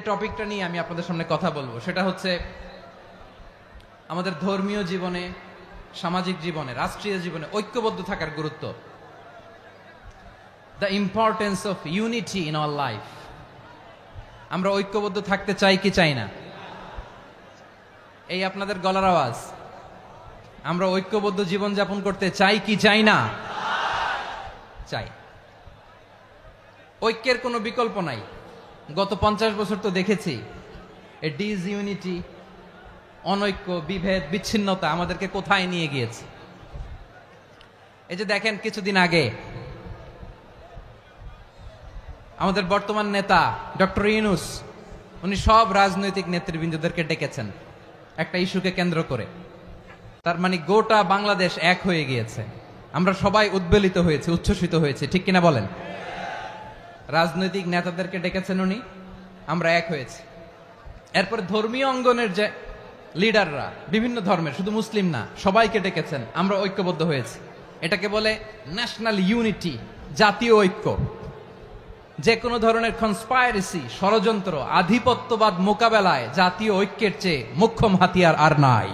টপিকটা নিয়ে আমি আপনাদের সামনে কথা বলবো, সেটা হচ্ছে আমাদের ধর্মীয় জীবনে, সামাজিক জীবনে, রাষ্ট্রীয় জীবনে ঐক্যবদ্ধ থাকার গুরুত্ব। The importance of unity in our life. আমরা ঐক্যবদ্ধ থাকতে চাই কি চাই না? এই আপনাদের গলার আওয়াজ। আমরা ঐক্যবদ্ধ জীবন যাপন করতে চাই কি চাই না? চাই। ঐক্যের কোনো বিকল্প নাই। গত 50 বছর তো দেখেছি এ ডিসইউনিটি, অনৈক্য, বিভেদ, বিচ্ছিন্নতা আমাদেরকে কোথায় নিয়ে গিয়েছে। এই যে দেখেন, কিছুদিন আগে আমাদের বর্তমান নেতা ডক্টর ইউনূস, উনি সব রাজনৈতিক নেতৃবৃন্দদেরকে ডেকেছেন একটা ইস্যুকে কেন্দ্র করে। তার মানে গোটা বাংলাদেশ এক হয়ে গিয়েছে। আমরা সবাই উদ্বেলিত হয়েছে, উচ্ছ্বসিত হয়েছে, ঠিক কিনা বলেন? রাজনৈতিক নেতাদেরকে ডেকেছেন উনি, আমরা এক হয়েছি। এরপর ধর্মীয় অঙ্গনের যে লিডাররা, বিভিন্ন ধর্মের, শুধু মুসলিম না, সবাইকে ডেকেছেন, আমরা ঐক্যবদ্ধ হয়েছি। এটাকে বলে ন্যাশনাল ইউনিটি, জাতীয় ঐক্য। যে কোনো ধরনের কনস্পাইরেসি, ষড়যন্ত্র, আধিপত্যবাদ মোকাবেলায় জাতীয় ঐক্যের চেয়ে মোক্ষম হাতিয়ার আর নাই।